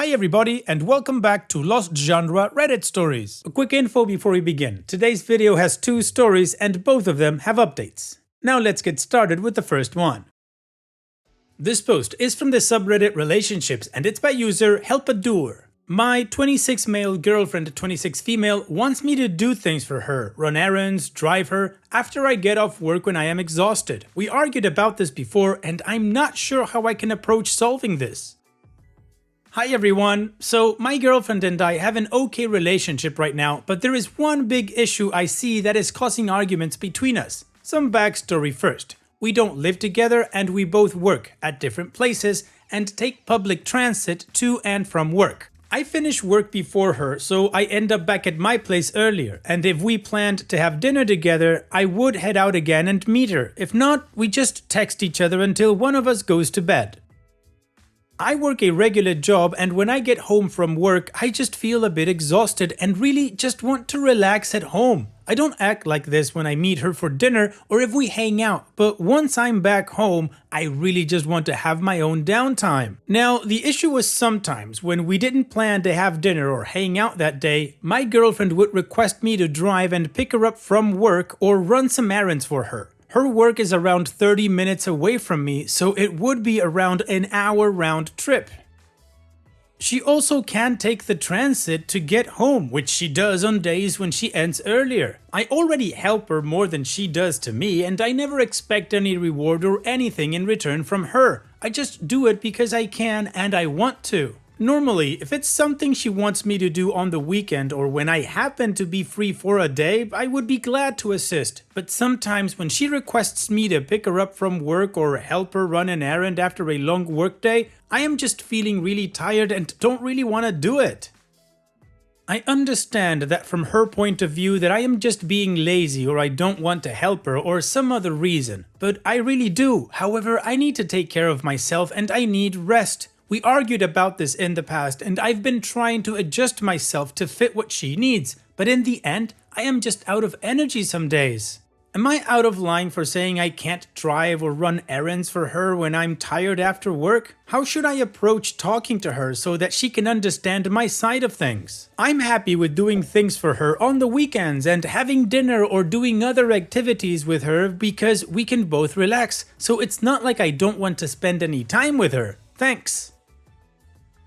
Hi everybody and welcome back to Lost Genre Reddit Stories. A quick info before we begin. Today's video has two stories and both of them have updates. Now let's get started with the first one. This post is from the subreddit Relationships and it's by user Helpadour. My 26 male girlfriend 26 female wants me to do things for her, run errands, drive her, after I get off work when I am exhausted. We argued about this before and I'm not sure how I can approach solving this. Hi everyone, so my girlfriend and I have an okay relationship right now, but there is one big issue I see that is causing arguments between us. Some backstory first. We don't live together and we both work at different places and take public transit to and from work. I finish work before her, so I end up back at my place earlier, and if we planned to have dinner together, I would head out again and meet her. If not, we just text each other until one of us goes to bed. I work a regular job and when I get home from work, I just feel a bit exhausted and really just want to relax at home. I don't act like this when I meet her for dinner or if we hang out, but once I'm back home, I really just want to have my own downtime. Now, the issue was sometimes when we didn't plan to have dinner or hang out that day, my girlfriend would request me to drive and pick her up from work or run some errands for her. Her work is around 30 minutes away from me, so it would be around an hour round trip. She also can take the transit to get home, which she does on days when she ends earlier. I already help her more than she does to me, and I never expect any reward or anything in return from her. I just do it because I can and I want to. Normally, if it's something she wants me to do on the weekend or when I happen to be free for a day, I would be glad to assist. But sometimes when she requests me to pick her up from work or help her run an errand after a long workday, I am just feeling really tired and don't really want to do it. I understand that from her point of view that I am just being lazy or I don't want to help her or some other reason, but I really do. However, I need to take care of myself and I need rest. We argued about this in the past and I've been trying to adjust myself to fit what she needs, but in the end, I am just out of energy some days. Am I out of line for saying I can't drive or run errands for her when I'm tired after work? How should I approach talking to her so that she can understand my side of things? I'm happy with doing things for her on the weekends and having dinner or doing other activities with her because we can both relax, so it's not like I don't want to spend any time with her. Thanks.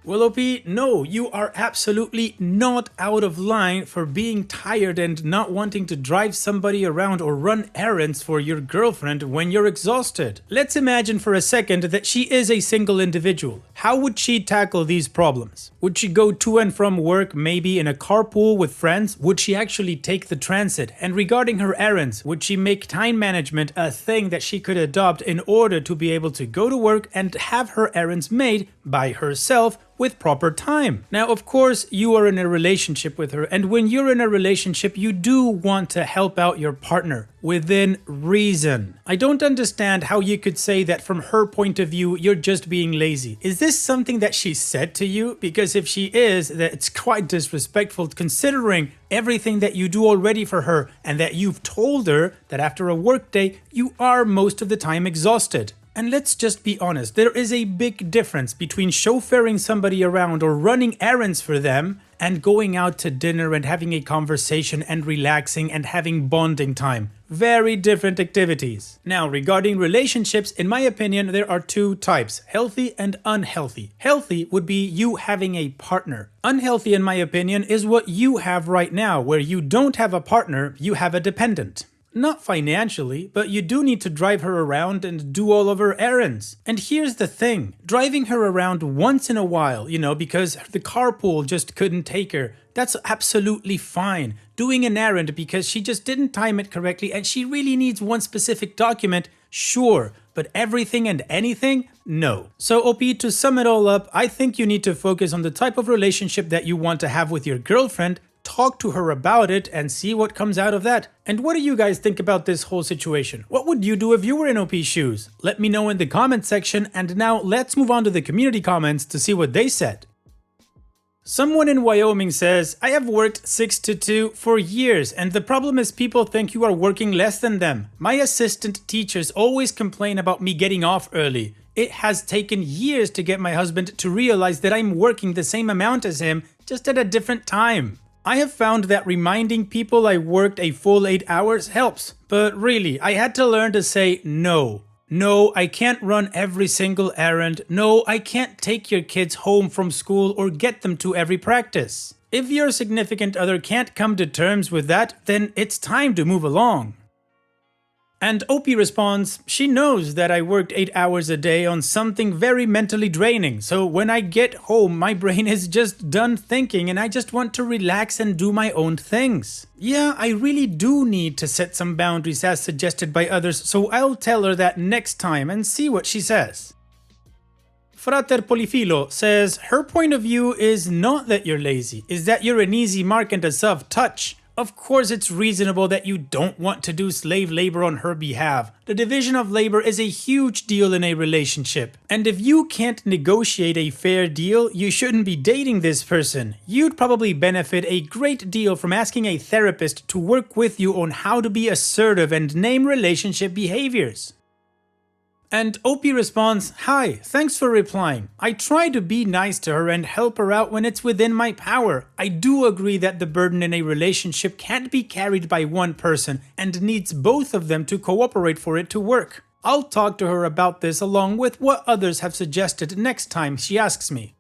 Well, OP, no, you are absolutely not out of line for being tired and not wanting to drive somebody around or run errands for your girlfriend when you're exhausted. Let's imagine for a second that she is a single individual. How would she tackle these problems? Would she go to and from work maybe in a carpool with friends? Would she actually take the transit? And regarding her errands, would she make time management a thing that she could adopt in order to be able to go to work and have her errands made by herself with proper time? Now, of course, you are in a relationship with her, and when you're in a relationship, you do want to help out your partner within reason. I don't understand how you could say that from her point of view, you're just being lazy. Is this something that she said to you? Because if she is, that's quite disrespectful considering everything that you do already for her and that you've told her that after a workday, you are most of the time exhausted. And let's just be honest, there is a big difference between chauffeuring somebody around or running errands for them and going out to dinner and having a conversation and relaxing and having bonding time. Very different activities. Now, regarding relationships, in my opinion, there are two types, healthy and unhealthy. Healthy would be you having a partner. Unhealthy, in my opinion, is what you have right now, where you don't have a partner, you have a dependent. Not financially, but you do need to drive her around and do all of her errands. And here's the thing, driving her around once in a while, because the carpool just couldn't take her, that's absolutely fine. Doing an errand because she just didn't time it correctly and she really needs one specific document, sure, but everything and anything, no. So OP, to sum it all up, I think you need to focus on the type of relationship that you want to have with your girlfriend, talk to her about it and see what comes out of that. And what do you guys think about this whole situation? What would you do if you were in OP's shoes? Let me know in the comment section, and now let's move on to the community comments to see what they said. Someone in Wyoming says, I have worked 6 to 2 for years and the problem is people think you are working less than them. My assistant teachers always complain about me getting off early. It has taken years to get my husband to realize that I'm working the same amount as him, just at a different time. I have found that reminding people I worked a full 8 hours helps, but really, I had to learn to say no. No, I can't run every single errand. No, I can't take your kids home from school or get them to every practice. If your significant other can't come to terms with that, then it's time to move along. And Opie responds, she knows that I worked 8 hours a day on something very mentally draining, so when I get home my brain is just done thinking and I just want to relax and do my own things. Yeah, I really do need to set some boundaries as suggested by others, so I'll tell her that next time and see what she says. Frater Polifilo says, her point of view is not that you're lazy, is that you're an easy mark and a soft touch. Of course it's reasonable that you don't want to do slave labor on her behalf. The division of labor is a huge deal in a relationship. And if you can't negotiate a fair deal, you shouldn't be dating this person. You'd probably benefit a great deal from asking a therapist to work with you on how to be assertive and name relationship behaviors. And Opie responds, hi, thanks for replying. I try to be nice to her and help her out when it's within my power. I do agree that the burden in a relationship can't be carried by one person and needs both of them to cooperate for it to work. I'll talk to her about this along with what others have suggested next time she asks me.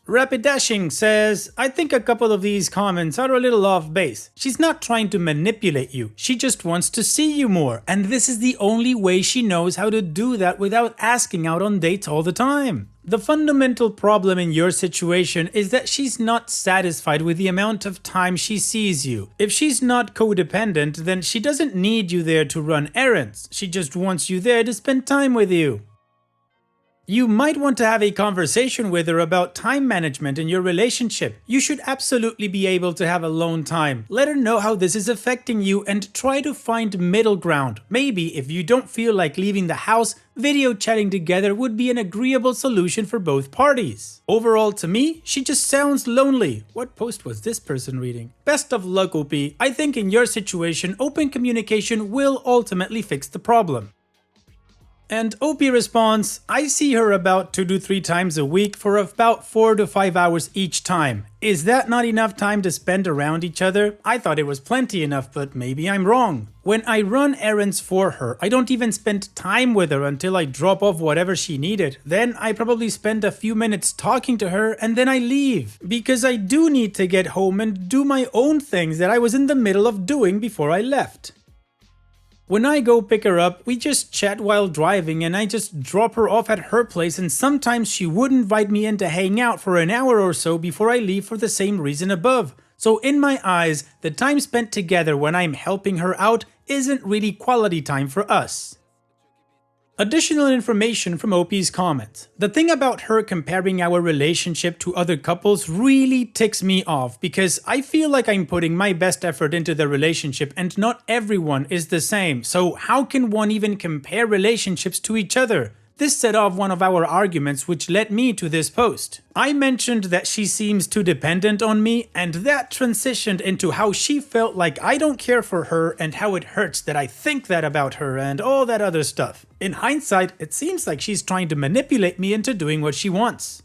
Rapid Dashing says, I think a couple of these comments are a little off base. She's not trying to manipulate you, she just wants to see you more, and this is the only way she knows how to do that without asking out on dates all the time. The fundamental problem in your situation is that she's not satisfied with the amount of time she sees you. If she's not codependent, then she doesn't need you there to run errands, she just wants you there to spend time with you. You might want to have a conversation with her about time management in your relationship. You should absolutely be able to have alone time. Let her know how this is affecting you and try to find middle ground. Maybe if you don't feel like leaving the house, video chatting together would be an agreeable solution for both parties. Overall, to me, she just sounds lonely. What post was this person reading? Best of luck, Opie. I think in your situation, open communication will ultimately fix the problem. And Opie responds, I see her about 2 to 3 times a week for about 4 to 5 hours each time. Is that not enough time to spend around each other? I thought it was plenty enough, but maybe I'm wrong. When I run errands for her, I don't even spend time with her until I drop off whatever she needed. Then I probably spend a few minutes talking to her and then I leave. Because I do need to get home and do my own things that I was in the middle of doing before I left. When I go pick her up, we just chat while driving and I just drop her off at her place, and sometimes she would invite me in to hang out for an hour or so before I leave for the same reason above. So in my eyes, the time spent together when I'm helping her out isn't really quality time for us. Additional information from Opie's comments. The thing about her comparing our relationship to other couples really ticks me off because I feel like I'm putting my best effort into the relationship and not everyone is the same. So how can one even compare relationships to each other? This set off one of our arguments, which led me to this post. I mentioned that she seems too dependent on me, and that transitioned into how she felt like I don't care for her and how it hurts that I think that about her and all that other stuff. In hindsight, it seems like she's trying to manipulate me into doing what she wants.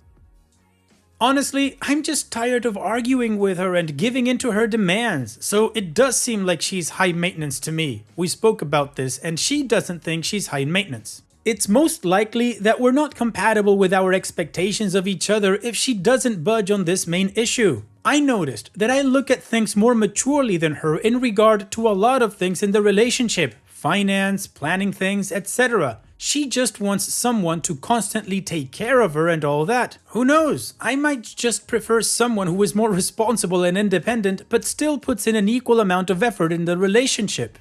Honestly, I'm just tired of arguing with her and giving in to her demands, so it does seem like she's high maintenance to me. We spoke about this and she doesn't think she's high maintenance. It's most likely that we're not compatible with our expectations of each other if she doesn't budge on this main issue. I noticed that I look at things more maturely than her in regard to a lot of things in the relationship, finance, planning things, etc. She just wants someone to constantly take care of her and all that. Who knows? I might just prefer someone who is more responsible and independent but still puts in an equal amount of effort in the relationship.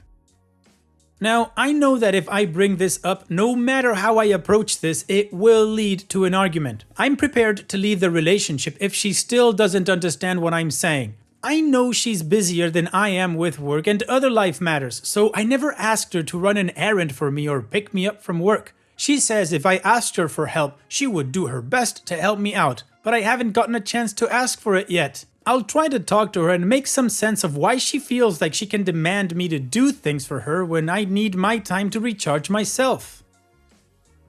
Now, I know that if I bring this up, no matter how I approach this, it will lead to an argument. I'm prepared to leave the relationship if she still doesn't understand what I'm saying. I know she's busier than I am with work and other life matters, so I never asked her to run an errand for me or pick me up from work. She says if I asked her for help, she would do her best to help me out, but I haven't gotten a chance to ask for it yet. I'll try to talk to her and make some sense of why she feels like she can demand me to do things for her when I need my time to recharge myself.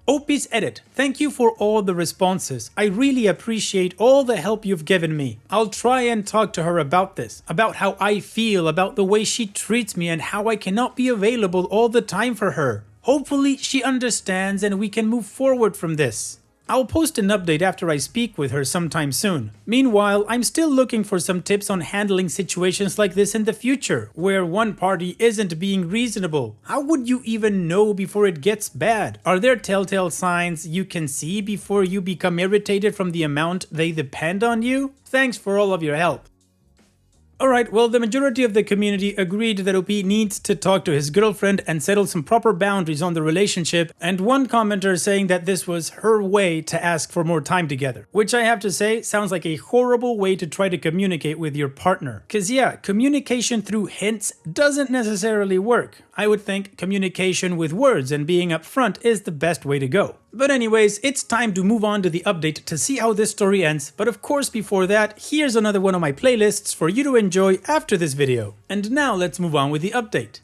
OP's edit. Thank you for all the responses. I really appreciate all the help you've given me. I'll try and talk to her about this, about how I feel, about the way she treats me and how I cannot be available all the time for her. Hopefully she understands and we can move forward from this. I'll post an update after I speak with her sometime soon. Meanwhile, I'm still looking for some tips on handling situations like this in the future, where one party isn't being reasonable. How would you even know before it gets bad? Are there telltale signs you can see before you become irritated from the amount they depend on you? Thanks for all of your help. Alright, well, the majority of the community agreed that OP needs to talk to his girlfriend and settle some proper boundaries on the relationship, and one commenter saying that this was her way to ask for more time together. Which I have to say, sounds like a horrible way to try to communicate with your partner. Cause yeah, communication through hints doesn't necessarily work. I would think communication with words and being upfront is the best way to go. But anyways, it's time to move on to the update to see how this story ends, but of course before that, here's another one of my playlists for you to enjoy after this video. And now let's move on with the update.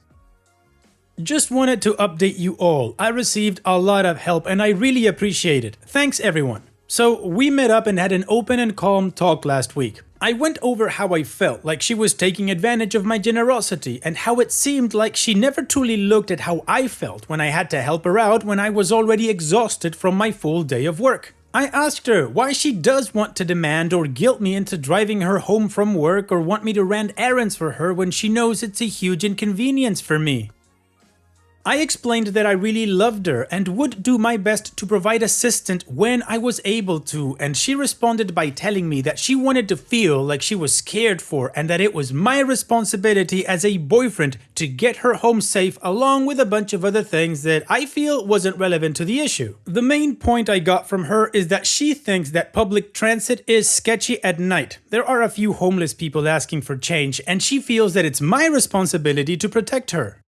Just wanted to update you all. I received a lot of help and I really appreciate it. Thanks everyone. So we met up and had an open and calm talk last week. I went over how I felt like she was taking advantage of my generosity and how it seemed like she never truly looked at how I felt when I had to help her out when I was already exhausted from my full day of work. I asked her why she does want to demand or guilt me into driving her home from work or want me to run errands for her when she knows it's a huge inconvenience for me. I explained that I really loved her and would do my best to provide assistance when I was able to, and she responded by telling me that she wanted to feel like she was cared for and that it was my responsibility as a boyfriend to get her home safe, along with a bunch of other things that I feel wasn't relevant to the issue. The main point I got from her is that she thinks that public transit is sketchy at night. There are a few homeless people asking for change, and she feels that it's my responsibility to protect her.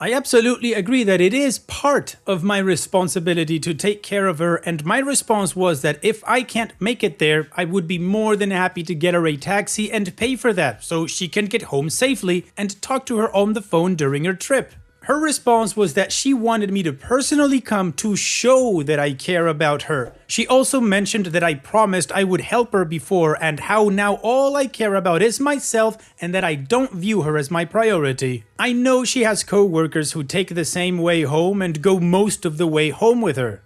I absolutely agree that it is part of my responsibility to take care of her, and my response was that if I can't make it there, I would be more than happy to get her a taxi and pay for that so she can get home safely and talk to her on the phone during her trip. Her response was that she wanted me to personally come to show that I care about her. She also mentioned that I promised I would help her before and how now all I care about is myself and that I don't view her as my priority. I know she has co-workers who take the same way home and go most of the way home with her.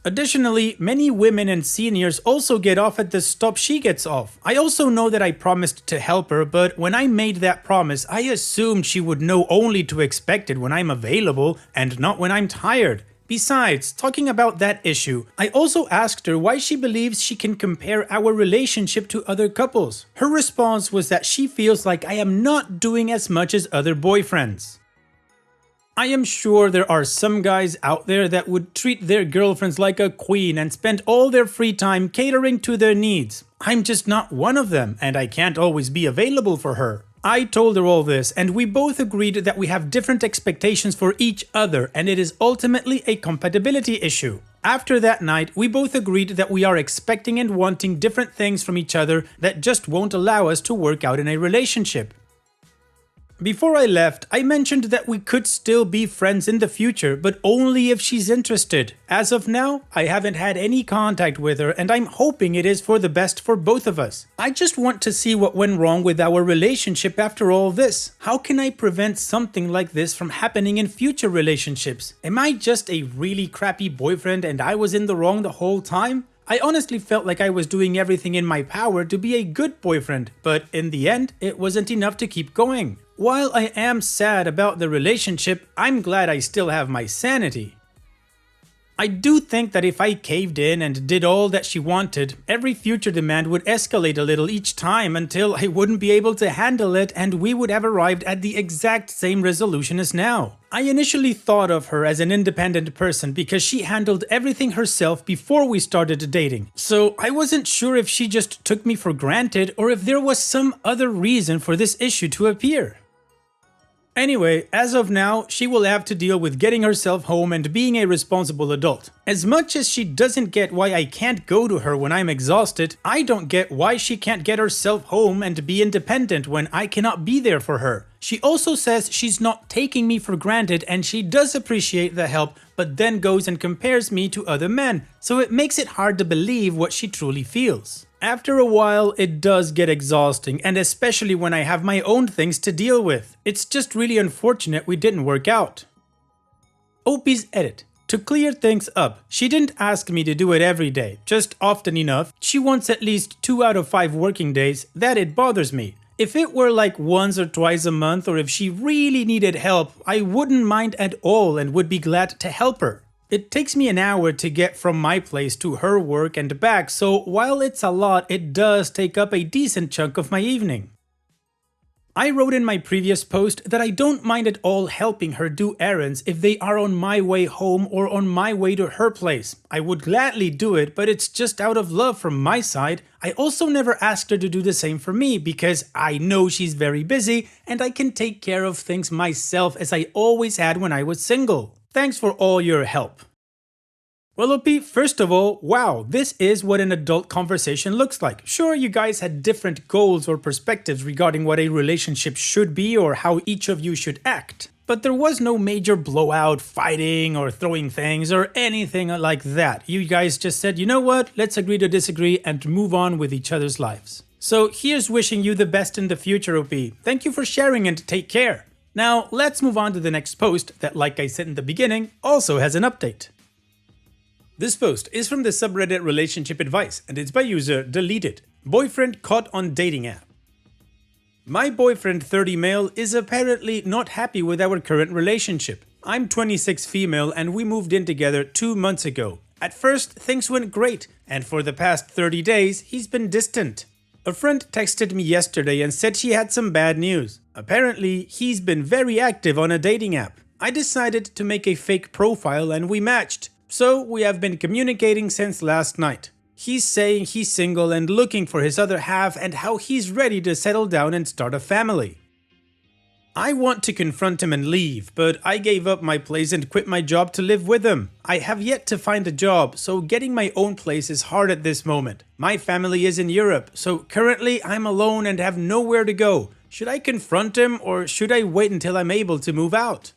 Additionally, many women and seniors also get off at the stop she gets off. I also know that I promised to help her, but when I made that promise, I assumed she would know only to expect it when I'm available and not when I'm tired. Besides, talking about that issue, I also asked her why she believes she can compare our relationship to other couples. Her response was that she feels like I am not doing as much as other boyfriends. I am sure there are some guys out there that would treat their girlfriends like a queen and spend all their free time catering to their needs. I'm just not one of them, and I can't always be available for her. I told her all this, and we both agreed that we have different expectations for each other, and it is ultimately a compatibility issue. After that night, we both agreed that we are expecting and wanting different things from each other that just won't allow us to work out in a relationship. Before I left, I mentioned that we could still be friends in the future, but only if she's interested. As of now, I haven't had any contact with her, and I'm hoping it is for the best for both of us. I just want to see what went wrong with our relationship after all this. How can I prevent something like this from happening in future relationships? Am I just a really crappy boyfriend and I was in the wrong the whole time? I honestly felt like I was doing everything in my power to be a good boyfriend, but in the end, it wasn't enough to keep going. While I am sad about the relationship, I'm glad I still have my sanity. I do think that if I caved in and did all that she wanted, every future demand would escalate a little each time until I wouldn't be able to handle it and we would have arrived at the exact same resolution as now. I initially thought of her as an independent person because she handled everything herself before we started dating. So I wasn't sure if she just took me for granted or if there was some other reason for this issue to appear. Anyway, as of now, she will have to deal with getting herself home and being a responsible adult. As much as she doesn't get why I can't go to her when I'm exhausted, I don't get why she can't get herself home and be independent when I cannot be there for her. She also says she's not taking me for granted and she does appreciate the help, but then goes and compares me to other men, so it makes it hard to believe what she truly feels. After a while, it does get exhausting, and especially when I have my own things to deal with. It's just really unfortunate we didn't work out. OP's edit. To clear things up, she didn't ask me to do it every day, just often enough. She wants at least 2 out of 5 working days. That it bothers me. If it were like once or twice a month, or if she really needed help, I wouldn't mind at all and would be glad to help her. It takes me an hour to get from my place to her work and back, so while it's a lot, it does take up a decent chunk of my evening. I wrote in my previous post that I don't mind at all helping her do errands if they are on my way home or on my way to her place. I would gladly do it, but it's just out of love from my side. I also never asked her to do the same for me because I know she's very busy and I can take care of things myself as I always had when I was single. Thanks for all your help. Well, OP, first of all, wow, this is what an adult conversation looks like. Sure, you guys had different goals or perspectives regarding what a relationship should be or how each of you should act. But there was no major blowout, fighting, or throwing things, or anything like that. You guys just said, you know what, let's agree to disagree and move on with each other's lives. So here's wishing you the best in the future, OP. Thank you for sharing and take care. Now, let's move on to the next post that, like I said in the beginning, also has an update. This post is from the subreddit Relationship Advice and it's by user Deleted. Boyfriend caught on dating app. My boyfriend, 30 male, is apparently not happy with our current relationship. I'm 26 female and we moved in together 2 months ago. At first, things went great, and for the past 30 days, he's been distant. A friend texted me yesterday and said she had some bad news. Apparently, he's been very active on a dating app. I decided to make a fake profile and we matched. So we have been communicating since last night. He's saying he's single and looking for his other half and how he's ready to settle down and start a family. I want to confront him and leave, but I gave up my place and quit my job to live with him. I have yet to find a job, so getting my own place is hard at this moment. My family is in Europe, so currently I'm alone and have nowhere to go. Should I confront him or should I wait until I'm able to move out?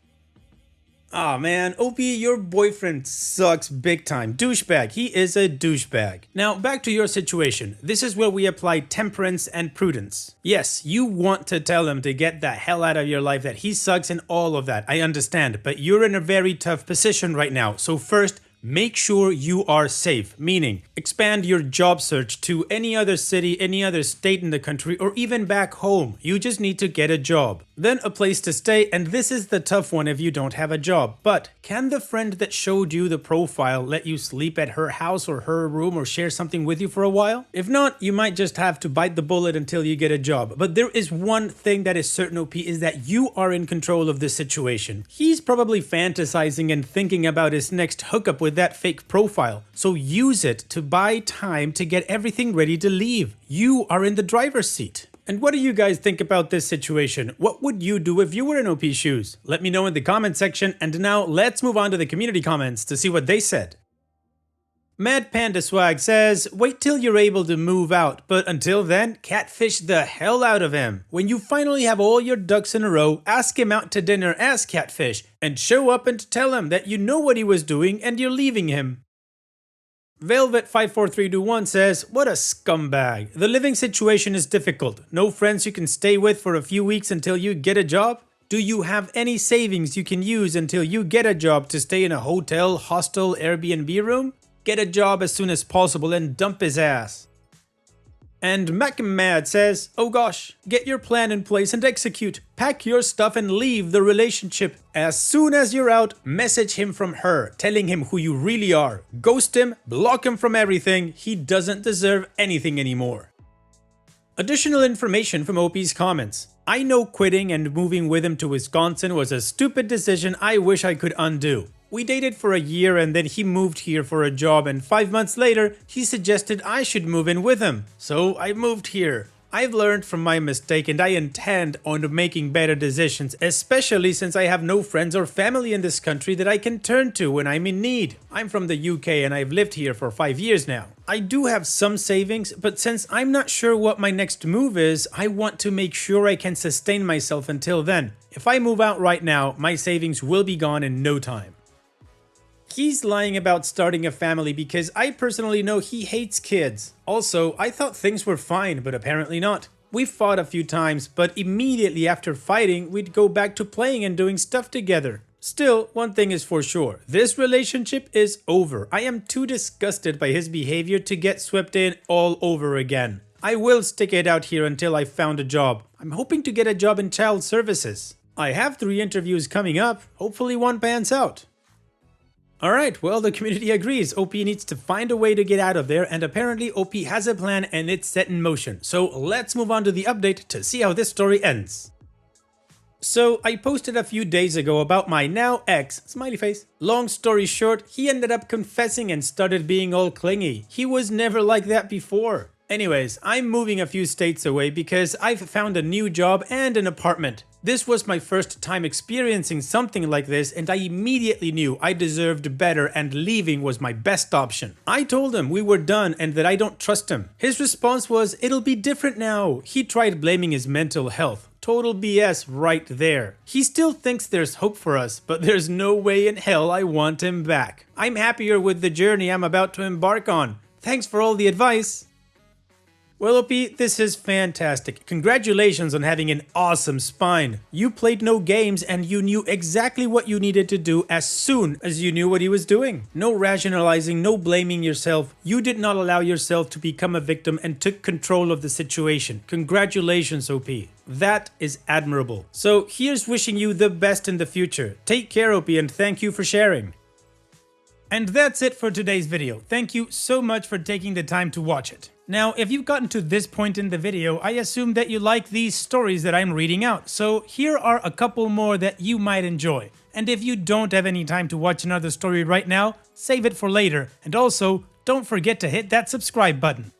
Aw man, OP, your boyfriend sucks big time. Douchebag. He is a douchebag. Now, back to your situation. This is where we apply temperance and prudence. Yes, you want to tell him to get the hell out of your life, that he sucks and all of that. I understand, but you're in a very tough position right now. So first, make sure you are safe, meaning expand your job search to any other city, any other state in the country, or even back home. You just need to get a job. Then a place to stay, and this is the tough one if you don't have a job. But can the friend that showed you the profile let you sleep at her house or her room or share something with you for a while? If not, you might just have to bite the bullet until you get a job. But there is one thing that is certain, OP, is that you are in control of this situation. He's probably fantasizing and thinking about his next hookup with that fake profile. So use it to buy time to get everything ready to leave. You are in the driver's seat. And what do you guys think about this situation? What would you do if you were in OP's shoes? Let me know in the comment section, and now let's move on to the community comments to see what they said. Mad Panda Swag says, wait till you're able to move out, but until then, catfish the hell out of him. When you finally have all your ducks in a row, ask him out to dinner as catfish, and show up and tell him that you know what he was doing and you're leaving him. Velvet54321 says, what a scumbag. The living situation is difficult. No friends you can stay with for a few weeks until you get a job? Do you have any savings you can use until you get a job to stay in a hotel, hostel, Airbnb room? Get a job as soon as possible and dump his ass. And MacMad says, oh gosh, get your plan in place and execute. Pack your stuff and leave the relationship. As soon as you're out, message him from her, telling him who you really are. Ghost him, block him from everything. He doesn't deserve anything anymore. Additional information from OP's comments. I know quitting and moving with him to Wisconsin was a stupid decision I wish I could undo. We dated for a year and then he moved here for a job, and 5 months later, he suggested I should move in with him. So I moved here. I've learned from my mistake and I intend on making better decisions, especially since I have no friends or family in this country that I can turn to when I'm in need. I'm from the UK and I've lived here for 5 years now. I do have some savings, but since I'm not sure what my next move is, I want to make sure I can sustain myself until then. If I move out right now, my savings will be gone in no time. He's lying about starting a family because I personally know he hates kids. Also, I thought things were fine, but apparently not. We fought a few times, but immediately after fighting, we'd go back to playing and doing stuff together. Still, one thing is for sure, this relationship is over. I am too disgusted by his behavior to get swept in all over again. I will stick it out here until I found a job. I'm hoping to get a job in child services. I have 3 interviews coming up, hopefully one pans out. Alright, well the community agrees, OP needs to find a way to get out of there and apparently OP has a plan and it's set in motion. So let's move on to the update to see how this story ends. So I posted a few days ago about my now ex, smiley face. Long story short, he ended up confessing and started being all clingy. He was never like that before. Anyways, I'm moving a few states away because I've found a new job and an apartment. This was my first time experiencing something like this and I immediately knew I deserved better and leaving was my best option. I told him we were done and that I don't trust him. His response was, "It'll be different now." He tried blaming his mental health. Total BS right there. He still thinks there's hope for us, but there's no way in hell I want him back. I'm happier with the journey I'm about to embark on. Thanks for all the advice. Well, OP, this is fantastic. Congratulations on having an awesome spine. You played no games and you knew exactly what you needed to do as soon as you knew what he was doing. No rationalizing, no blaming yourself. You did not allow yourself to become a victim and took control of the situation. Congratulations, OP. That is admirable. So here's wishing you the best in the future. Take care, OP, and thank you for sharing. And that's it for today's video. Thank you so much for taking the time to watch it. Now, if you've gotten to this point in the video, I assume that you like these stories that I'm reading out, so here are a couple more that you might enjoy. And if you don't have any time to watch another story right now, save it for later, and also, don't forget to hit that subscribe button.